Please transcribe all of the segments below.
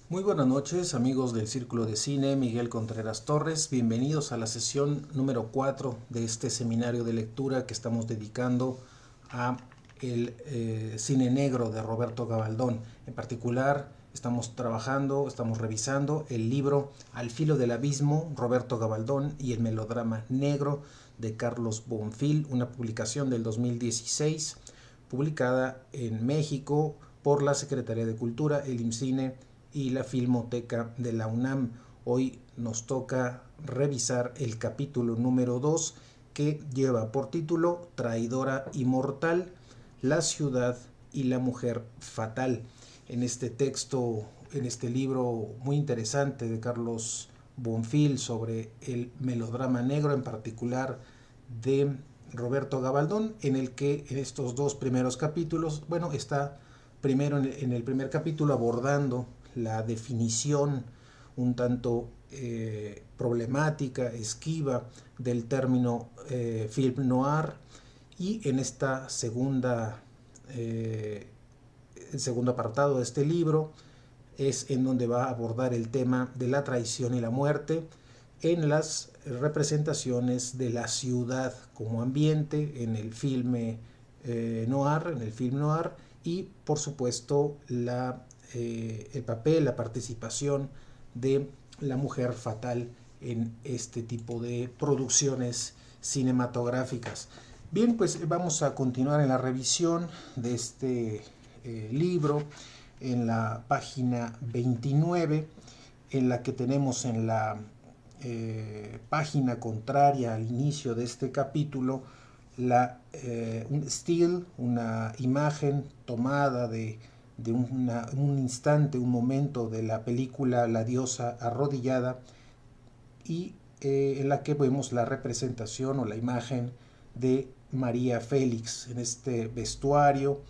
Muy buenas noches, amigos del Círculo de Cine, Miguel Contreras Torres. Bienvenidos a la sesión número 4 de este seminario de lectura que estamos dedicando a el cine negro de Roberto Gabaldón. En particular, estamos revisando el libro Al filo del abismo, Roberto Gabaldón y el melodrama negro de Carlos Bonfil, una publicación del 2016, publicada en México por la Secretaría de Cultura, el IMCINE y la Filmoteca de la UNAM. Hoy nos toca revisar el capítulo número 2 que lleva por título Traidora y Mortal, la ciudad y la mujer fatal. En este texto, en este libro muy interesante de Carlos Bonfil sobre el melodrama negro, en particular de Roberto Gabaldón, en el que en estos dos primeros capítulos, está primero en el primer capítulo abordando la definición un tanto problemática, esquiva del término film noir, y en esta el segundo apartado de este libro es en donde va a abordar el tema de la traición y la muerte en las representaciones de la ciudad como ambiente en el filme noir, en el film noir, y por supuesto el papel, la participación de la mujer fatal en este tipo de producciones cinematográficas. Bien, pues vamos a continuar en la revisión de este libro en la página 29, en la que tenemos en la página contraria al inicio de este capítulo un still, una imagen tomada de un instante, un momento de la película La diosa arrodillada, y en la que vemos la representación o la imagen de María Félix en este vestuario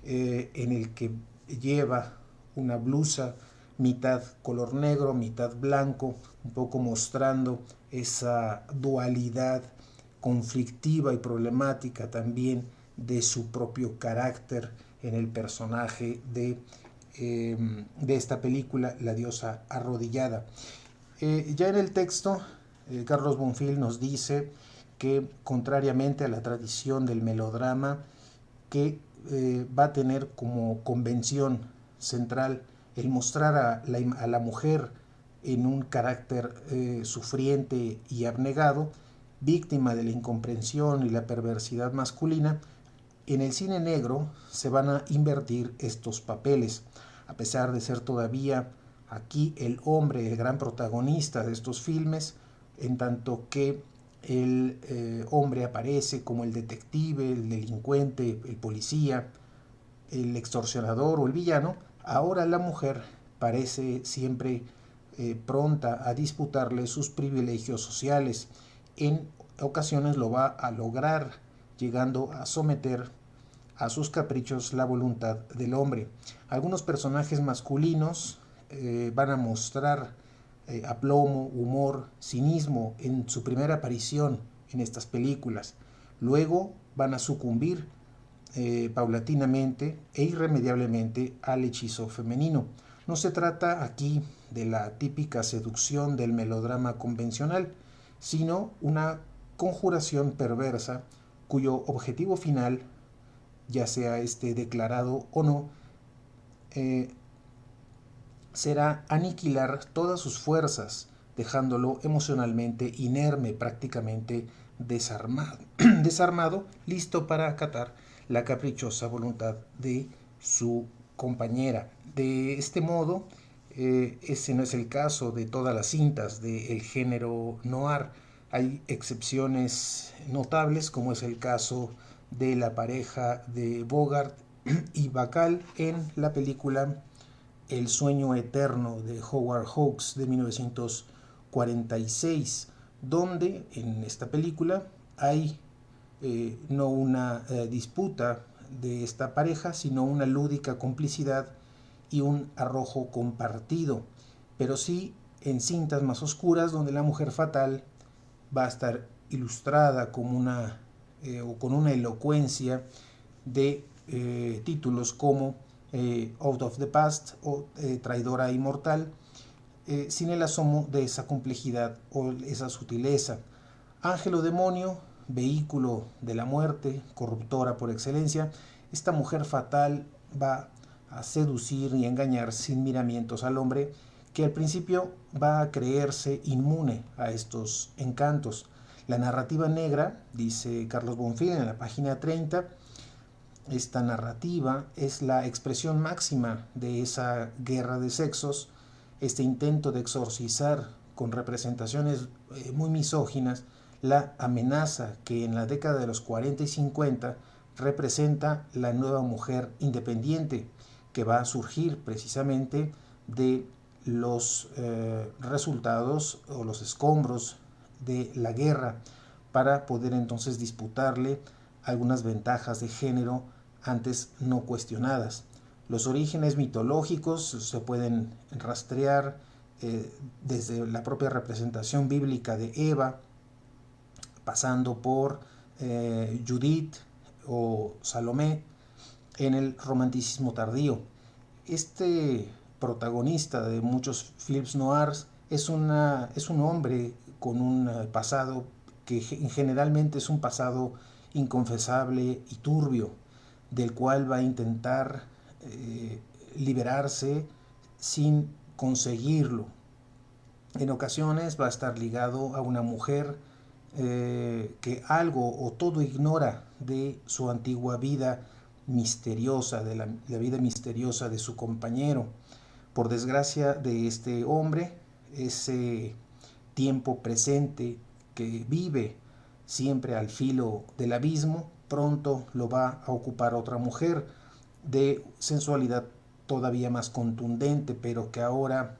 en el que lleva una blusa mitad color negro, mitad blanco, un poco mostrando esa dualidad conflictiva y problemática también de su propio carácter en el personaje de esta película, La diosa arrodillada. Ya en el texto, Carlos Bonfil nos dice que, contrariamente a la tradición del melodrama, que va a tener como convención central el mostrar a la mujer en un carácter sufriente y abnegado, víctima de la incomprensión y la perversidad masculina. En el cine negro se van a invertir estos papeles, a pesar de ser todavía aquí el hombre el gran protagonista de estos filmes, en tanto que el hombre aparece como el detective, el delincuente, el policía, el extorsionador o el villano. Ahora la mujer parece siempre pronta a disputarle sus privilegios sociales. En ocasiones lo va a lograr, llegando a someter a sus caprichos la voluntad del hombre. Algunos personajes masculinos van a mostrar aplomo, humor, cinismo en su primera aparición en estas películas. Luego van a sucumbir paulatinamente e irremediablemente al hechizo femenino. No se trata aquí de la típica seducción del melodrama convencional, sino una conjuración perversa cuyo objetivo final, ya sea este declarado o no, eh, será aniquilar todas sus fuerzas, dejándolo emocionalmente inerme, prácticamente desarmado, desarmado, listo para acatar la caprichosa voluntad de su compañera. De este modo, ese no es el caso de todas las cintas del género noir. Hay excepciones notables, como es el caso de la pareja de Bogart y Bacall en la película El sueño eterno de Howard Hawks de 1946, donde en esta película hay no una disputa de esta pareja, sino una lúdica complicidad y un arrojo compartido, pero sí en cintas más oscuras donde la mujer fatal va a estar ilustrada como o con una elocuencia de títulos como Out of the Past o Traidora Inmortal, sin el asomo de esa complejidad o esa sutileza. Ángel o demonio, vehículo de la muerte, corruptora por excelencia, esta mujer fatal va a seducir y engañar sin miramientos al hombre, que al principio va a creerse inmune a estos encantos. La narrativa negra, dice Carlos Bonfil en la página 30, esta narrativa es la expresión máxima de esa guerra de sexos, este intento de exorcizar con representaciones muy misóginas la amenaza que en la década de los 40 y 50 representa la nueva mujer independiente, que va a surgir precisamente de los resultados o los escombros de la guerra, para poder entonces disputarle algunas ventajas de género antes no cuestionadas. Los orígenes mitológicos se pueden rastrear desde la propia representación bíblica de Eva, pasando por Judith o Salomé en el romanticismo tardío. Este protagonista de muchos films noirs es un hombre con un pasado que generalmente es un pasado inconfesable y turbio, del cual va a intentar liberarse sin conseguirlo. En ocasiones va a estar ligado a una mujer que algo o todo ignora de su antigua vida misteriosa, de la vida misteriosa de su compañero. Por desgracia de este hombre, ese tiempo presente que vive siempre al filo del abismo, pronto lo va a ocupar otra mujer de sensualidad todavía más contundente, pero que ahora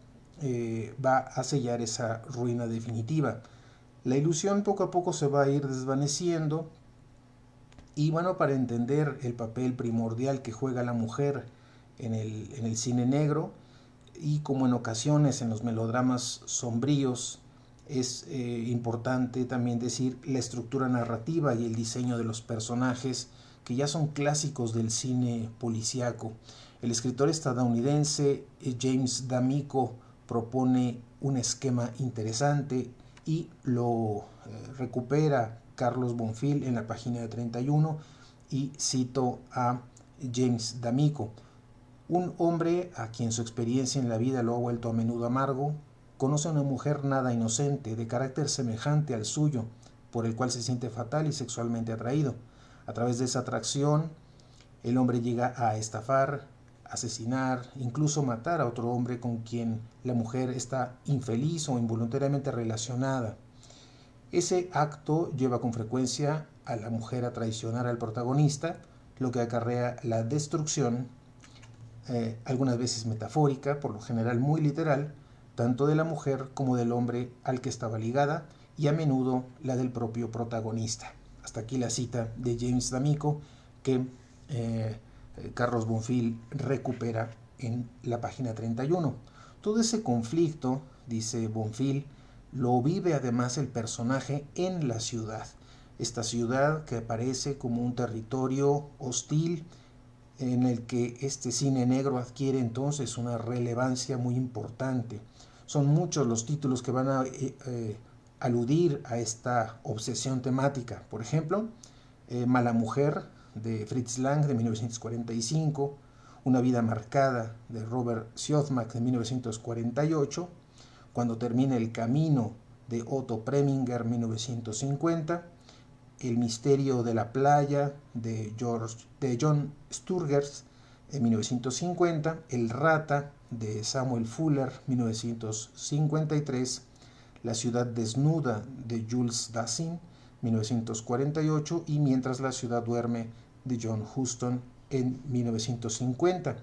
va a sellar esa ruina definitiva. La ilusión poco a poco se va a ir desvaneciendo, y bueno, para entender el papel primordial que juega la mujer en el cine negro, y como en ocasiones en los melodramas sombríos, es importante también decir la estructura narrativa y el diseño de los personajes, que ya son clásicos del cine policíaco. El escritor estadounidense James D'Amico propone un esquema interesante y lo recupera Carlos Bonfil en la página 31, y cito a James D'Amico: un hombre a quien su experiencia en la vida lo ha vuelto a menudo amargo, conoce a una mujer nada inocente, de carácter semejante al suyo, por el cual se siente fatal y sexualmente atraído. A través de esa atracción, el hombre llega a estafar, asesinar, incluso matar a otro hombre con quien la mujer está infeliz o involuntariamente relacionada. Ese acto lleva con frecuencia a la mujer a traicionar al protagonista, lo que acarrea la destrucción, algunas veces metafórica, por lo general muy literal, tanto de la mujer como del hombre al que estaba ligada, y a menudo la del propio protagonista. Hasta aquí la cita de James D'Amico, que Carlos Bonfil recupera en la página 31. Todo ese conflicto, dice Bonfil, lo vive además el personaje en la ciudad. Esta ciudad que aparece como un territorio hostil, en el que este cine negro adquiere entonces una relevancia muy importante. Son muchos los títulos que van a aludir a esta obsesión temática. Por ejemplo, Mala Mujer, de Fritz Lang, de 1945, Una vida marcada, de Robert Siodmak, de 1948, Cuando termina el camino, de Otto Preminger, 1950, El misterio de la playa, de John Sturges, en 1950, El rata, de Samuel Fuller, 1953, La ciudad desnuda, de Jules Dassin, 1948, y Mientras la ciudad duerme, de John Huston, en 1950.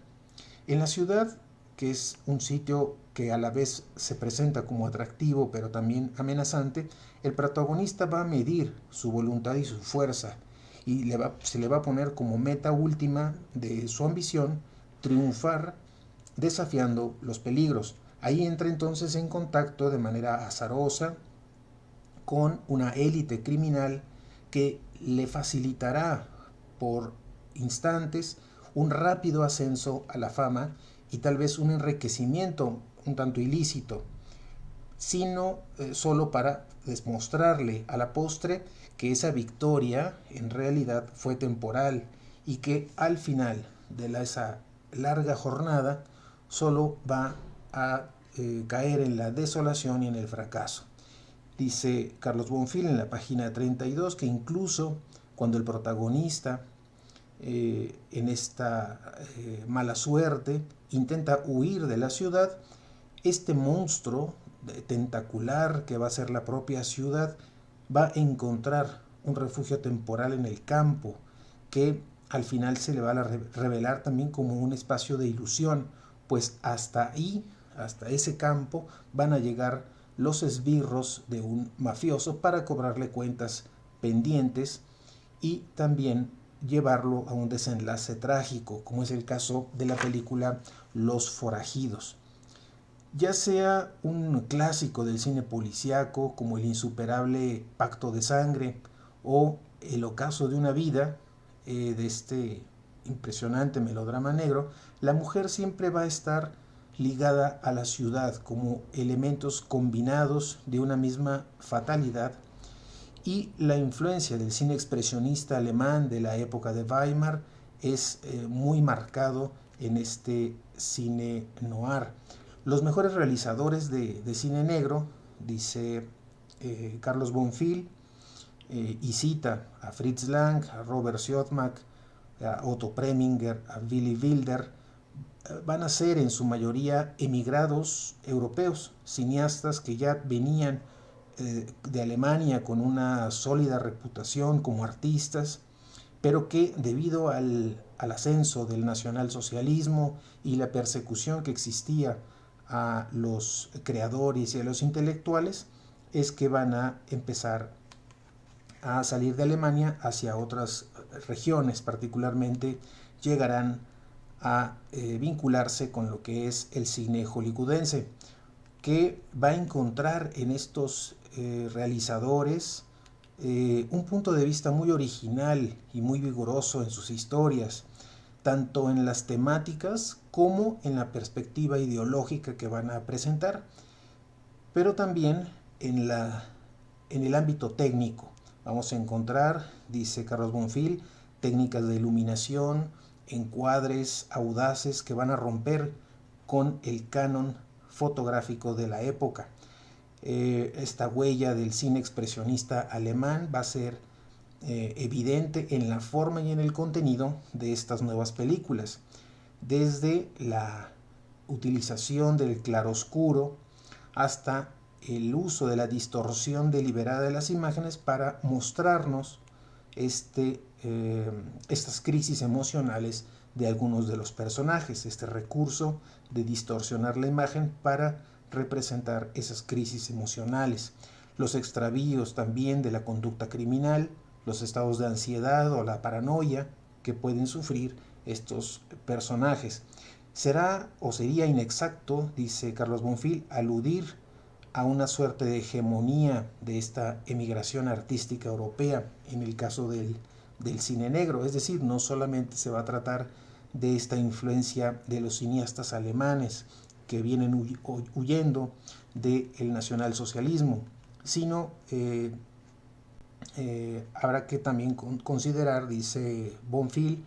En la ciudad, que es un sitio que a la vez se presenta como atractivo pero también amenazante, el protagonista va a medir su voluntad y su fuerza, y se le va a poner como meta última de su ambición triunfar desafiando los peligros. Ahí entra entonces en contacto de manera azarosa con una élite criminal que le facilitará por instantes un rápido ascenso a la fama y tal vez un enriquecimiento un tanto ilícito, sino solo para demostrarle a la postre que esa victoria en realidad fue temporal y que al final de esa larga jornada solo va a caer en la desolación y en el fracaso. Dice Carlos Bonfil en la página 32 que incluso cuando el protagonista en esta mala suerte intenta huir de la ciudad, este monstruo tentacular que va a ser la propia ciudad va a encontrar un refugio temporal en el campo que al final se le va a revelar también como un espacio de ilusión, pues hasta ahí, hasta ese campo, van a llegar los esbirros de un mafioso para cobrarle cuentas pendientes y también llevarlo a un desenlace trágico, como es el caso de la película Los Forajidos. Ya sea un clásico del cine policíaco como El insuperable Pacto de Sangre o El ocaso de una vida, de este impresionante melodrama negro, la mujer siempre va a estar ligada a la ciudad como elementos combinados de una misma fatalidad, y la influencia del cine expresionista alemán de la época de Weimar es muy marcado en este cine noir. Los mejores realizadores de cine negro, dice Carlos Bonfil, y cita a Fritz Lang, a Robert Siodmak, a Otto Preminger, a Willy Wilder, van a ser en su mayoría emigrados europeos, cineastas que ya venían de Alemania con una sólida reputación como artistas, pero que debido al ascenso del nacionalsocialismo y la persecución que existía a los creadores y a los intelectuales, es que van a empezar a salir de Alemania hacia otras regiones, particularmente llegarán a vincularse con lo que es el cine hollywoodense, que va a encontrar en estos realizadores un punto de vista muy original y muy vigoroso en sus historias, tanto en las temáticas como en la perspectiva ideológica que van a presentar, pero también en el ámbito técnico. Vamos a encontrar, dice Carlos Bonfil, técnicas de iluminación, encuadres audaces que van a romper con el canon fotográfico de la época. Esta huella del cine expresionista alemán va a ser evidente en la forma y en el contenido de estas nuevas películas, desde la utilización del claroscuro hasta el uso de la distorsión deliberada de las imágenes para mostrarnos estas crisis emocionales de algunos de los personajes, este recurso de distorsionar la imagen para representar esas crisis emocionales, los extravíos también de la conducta criminal, los estados de ansiedad o la paranoia que pueden sufrir estos personajes. Será o sería inexacto, dice Carlos Bonfil, aludir a una suerte de hegemonía de esta emigración artística europea en el caso del cine negro, es decir, no solamente se va a tratar de esta influencia de los cineastas alemanes que vienen huyendo del nacionalsocialismo, sino habrá que también considerar, dice Bonfil,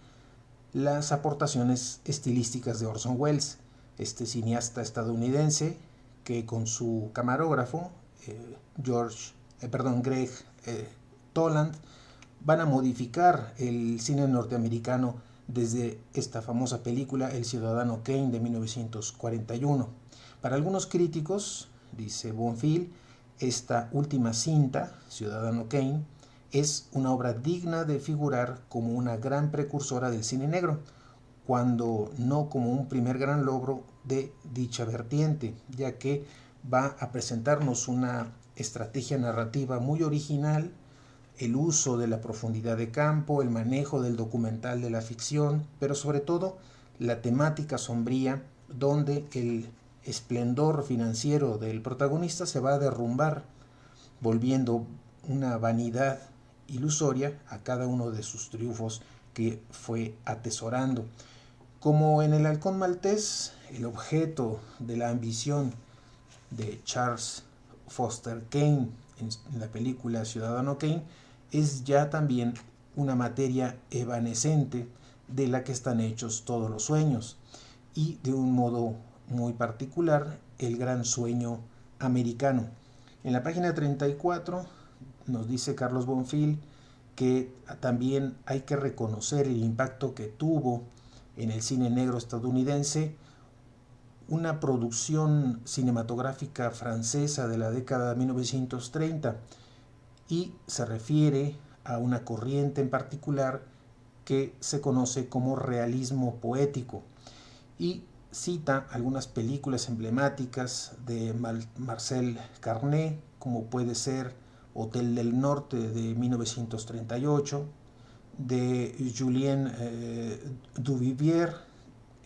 las aportaciones estilísticas de Orson Welles, este cineasta estadounidense que con su camarógrafo, Greg Toland, van a modificar el cine norteamericano desde esta famosa película El Ciudadano Kane de 1941. Para algunos críticos, dice Bonfil, esta última cinta, Ciudadano Kane, es una obra digna de figurar como una gran precursora del cine negro, cuando no como un primer gran logro de dicha vertiente, ya que va a presentarnos una estrategia narrativa muy original, el uso de la profundidad de campo, el manejo del documental de la ficción, pero sobre todo la temática sombría donde el esplendor financiero del protagonista se va a derrumbar, volviendo una vanidad ilusoria a cada uno de sus triunfos que fue atesorando. Como en El Halcón Maltés, el objeto de la ambición de Charles Foster Kane en la película Ciudadano Kane es ya también una materia evanescente de la que están hechos todos los sueños, y de un modo muy particular el gran sueño americano. En la página 34 nos dice Carlos Bonfil que también hay que reconocer el impacto que tuvo en el cine negro estadounidense una producción cinematográfica francesa de la década de 1930, y se refiere a una corriente en particular que se conoce como realismo poético, y cita algunas películas emblemáticas de Marcel Carné, como puede ser Hotel del Norte de 1938, de Julien Duvivier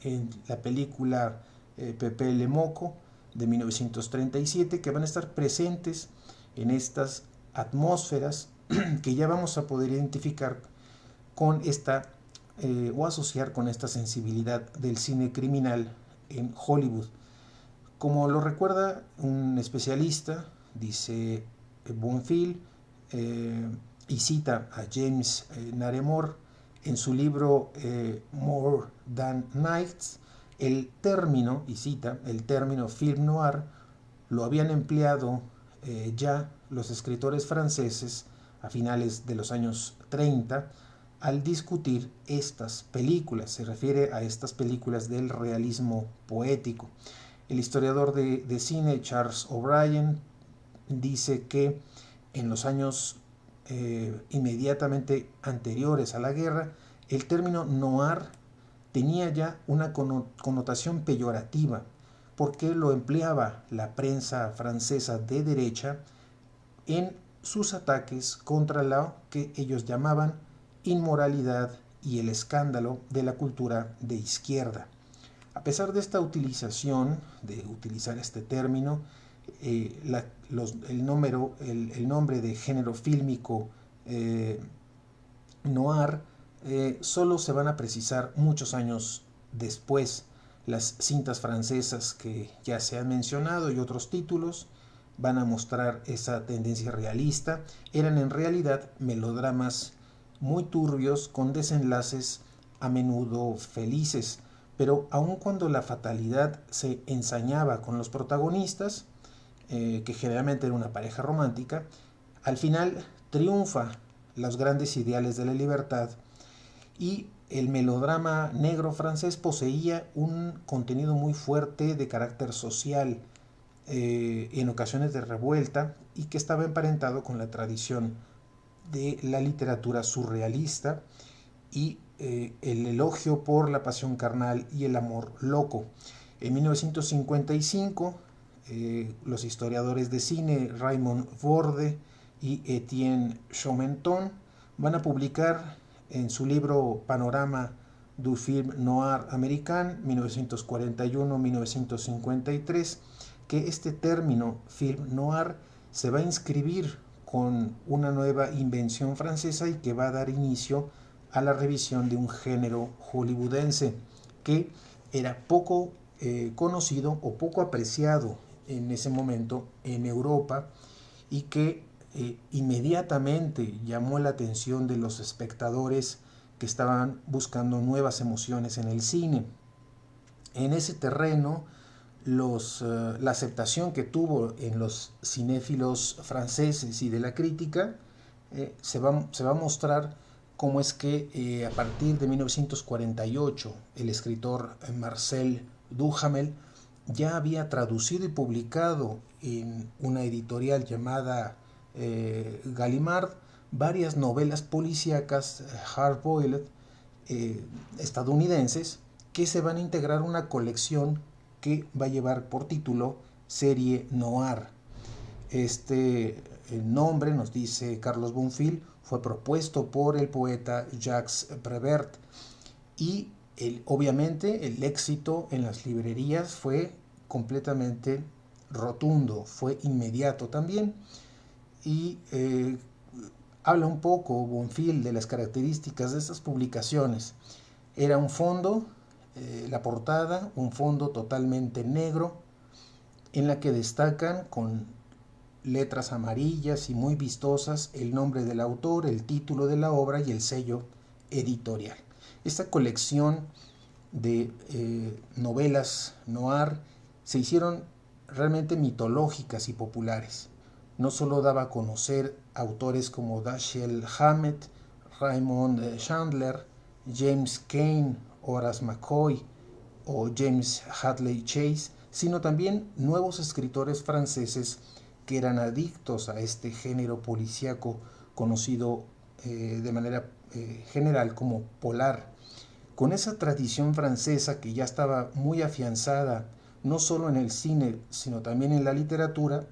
en la película Pepe Le Moko de 1937, que van a estar presentes en estas atmósferas que ya vamos a poder identificar con esta o asociar con esta sensibilidad del cine criminal en Hollywood. Como lo recuerda un especialista, dice Bonfil, y cita a James Naremore en su libro More Than Nights, el término, y cita, el término film noir lo habían empleado ya los escritores franceses a finales de los años 30 al discutir estas películas. Se refiere a estas películas del realismo poético. El historiador de cine Charles O'Brien dice que en los años inmediatamente anteriores a la guerra, el término noir tenía ya una connotación peyorativa, porque lo empleaba la prensa francesa de derecha en sus ataques contra lo que ellos llamaban inmoralidad y el escándalo de la cultura de izquierda. A pesar de esta utilización, de utilizar este término, el nombre de género fílmico noir solo se van a precisar muchos años después. Las cintas francesas que ya se han mencionado y otros títulos van a mostrar esa tendencia realista. Eran en realidad melodramas muy turbios con desenlaces a menudo felices, pero aun cuando la fatalidad se ensañaba con los protagonistas, que generalmente era una pareja romántica, al final triunfa los grandes ideales de la libertad, y el melodrama negro francés poseía un contenido muy fuerte de carácter social, en ocasiones de revuelta, y que estaba emparentado con la tradición de la literatura surrealista y el elogio por la pasión carnal y el amor loco. En 1955, los historiadores de cine Raymond Vorde y Etienne Chaumenton van a publicar en su libro Panorama du film noir américain 1941-1953 que este término film noir se va a inscribir con una nueva invención francesa y que va a dar inicio a la revisión de un género hollywoodense que era poco conocido o poco apreciado en ese momento en Europa, y que inmediatamente llamó la atención de los espectadores que estaban buscando nuevas emociones en el cine. En ese terreno, la aceptación que tuvo en los cinéfilos franceses y de la crítica se va a mostrar cómo es que a partir de 1948 el escritor Marcel Duhamel ya había traducido y publicado en una editorial llamada Gallimard varias novelas policíacas hard-boiled estadounidenses que se van a integrar a una colección que va a llevar por título Serie Noir. Este nombre, nos dice Carlos Bonfil, fue propuesto por el poeta Jacques Prévert, y obviamente el éxito en las librerías fue completamente rotundo, fue inmediato también, y habla un poco Bonfil de las características de estas publicaciones. Era un fondo la portada, un fondo totalmente negro, en la que destacan con letras amarillas y muy vistosas el nombre del autor, el título de la obra y el sello editorial. Esta colección de novelas noir se hicieron realmente mitológicas y populares. No solo daba a conocer autores como Dashiell Hammett, Raymond Chandler, James Cain, Horace McCoy o James Hadley Chase, sino también nuevos escritores franceses que eran adictos a este género policíaco conocido de manera general como polar. Con esa tradición francesa que ya estaba muy afianzada no solo en el cine, sino también en la literatura,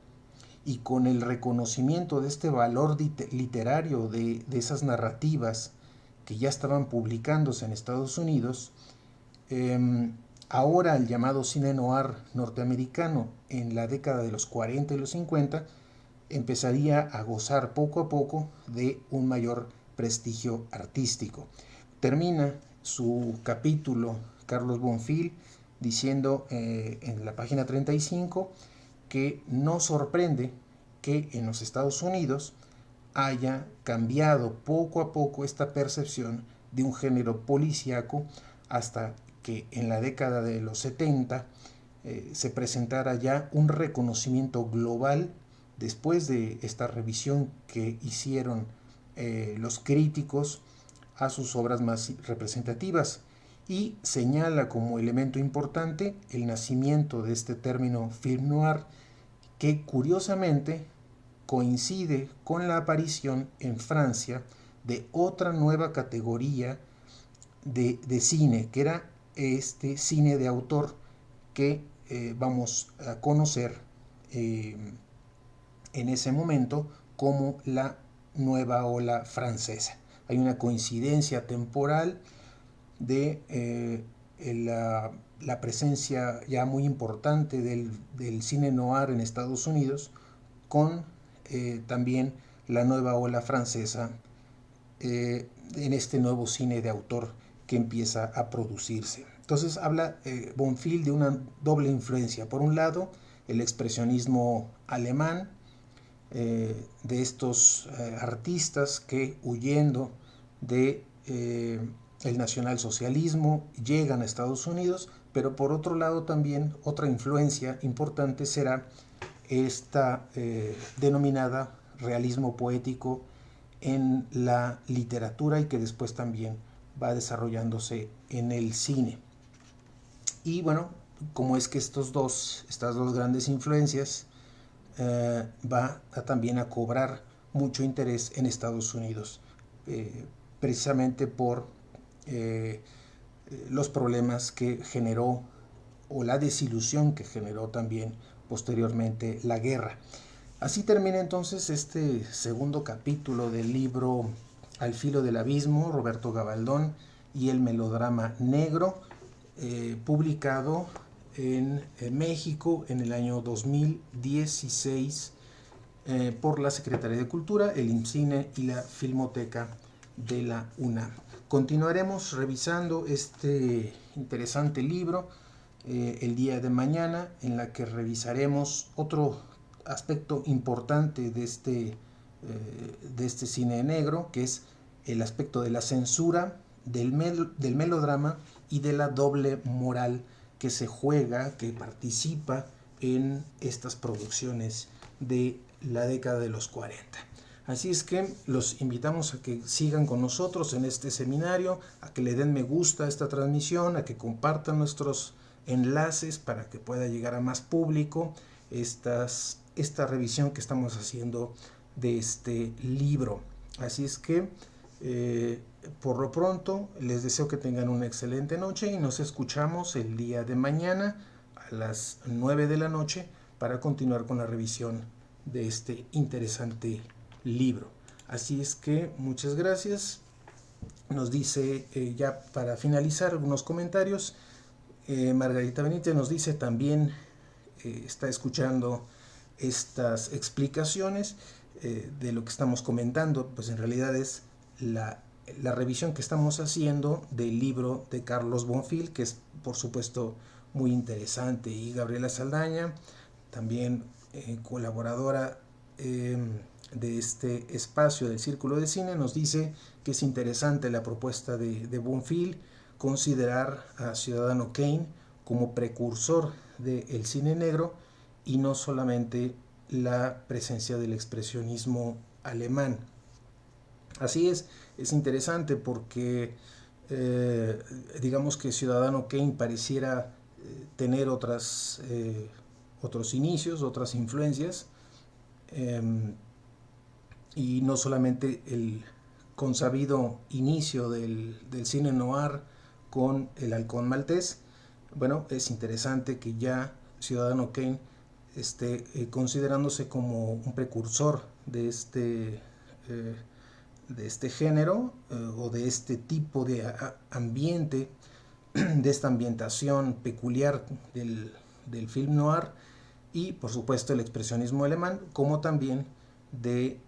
y con el reconocimiento de este valor literario de esas narrativas que ya estaban publicándose en Estados Unidos, ahora el llamado cine noir norteamericano en la década de los 40 y los 50 empezaría a gozar poco a poco de un mayor prestigio artístico. Termina su capítulo Carlos Bonfil diciendo en la página 35 que no sorprende que en los Estados Unidos haya cambiado poco a poco esta percepción de un género policíaco hasta que en la década de los 70 se presentara ya un reconocimiento global después de esta revisión que hicieron los críticos a sus obras más representativas, y señala como elemento importante el nacimiento de este término film noir, que curiosamente coincide con la aparición en Francia de otra nueva categoría de cine, que era este cine de autor que vamos a conocer en ese momento como la nueva ola francesa. Hay una coincidencia temporal de la presencia ya muy importante del cine noir en Estados Unidos con también la nueva ola francesa en este nuevo cine de autor que empieza a producirse. Entonces habla Bonfil de una doble influencia. Por un lado, el expresionismo alemán, de estos artistas que, huyendo de el nacionalsocialismo, llegan a Estados Unidos, pero por otro lado también otra influencia importante será esta denominada realismo poético en la literatura y que después también va desarrollándose en el cine. Y bueno, como es que estas dos grandes influencias va también a cobrar mucho interés en Estados Unidos, precisamente por los problemas que generó o la desilusión que generó también posteriormente la guerra. Así termina entonces este segundo capítulo del libro Al filo del abismo, Roberto Gabaldón y el melodrama negro, publicado en México en el año 2016 por la Secretaría de Cultura, el IMCINE y la Filmoteca de la UNAM. Continuaremos revisando este interesante libro el día de mañana, en la que revisaremos otro aspecto importante de este cine negro, que es el aspecto de la censura, del melodrama y de la doble moral que se juega, que participa en estas producciones de la década de los 40. Así es que los invitamos a que sigan con nosotros en este seminario, a que le den me gusta a esta transmisión, a que compartan nuestros enlaces para que pueda llegar a más público esta revisión que estamos haciendo de este libro. Así es que por lo pronto les deseo que tengan una excelente noche y nos escuchamos el día de mañana a las 9 de la noche para continuar con la revisión de este interesante libro. Así es que muchas gracias. Nos dice ya para finalizar algunos comentarios. Margarita Benítez nos dice también está escuchando estas explicaciones de lo que estamos comentando, pues en realidad es la revisión que estamos haciendo del libro de Carlos Bonfil, que es por supuesto muy interesante, y Gabriela Saldaña, también colaboradora de este espacio del Círculo de Cine, nos dice que es interesante la propuesta de Bonfil considerar a Ciudadano Kane como precursor del cine negro y no solamente la presencia del expresionismo alemán. Así es interesante porque digamos que Ciudadano Kane pareciera tener otros inicios, otras influencias, y no solamente el consabido inicio del cine noir con El Halcón Maltés. Bueno, es interesante que ya Ciudadano Kane esté considerándose como un precursor de este género o de este tipo de ambiente, de esta ambientación peculiar del film noir, y por supuesto el expresionismo alemán, como también del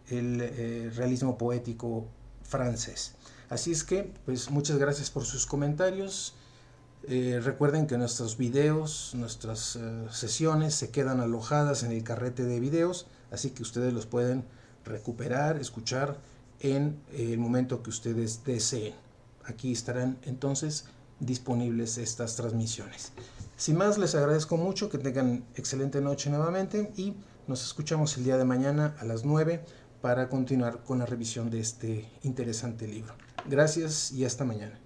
realismo poético francés. Así es que, pues muchas gracias por sus comentarios. Recuerden que nuestros videos, nuestras sesiones se quedan alojadas en el carrete de videos, así que ustedes los pueden recuperar, escuchar en el momento que ustedes deseen. Aquí estarán entonces disponibles estas transmisiones. Sin más, les agradezco mucho, que tengan excelente noche nuevamente y nos escuchamos el día de mañana a las 9 para continuar con la revisión de este interesante libro. Gracias y hasta mañana.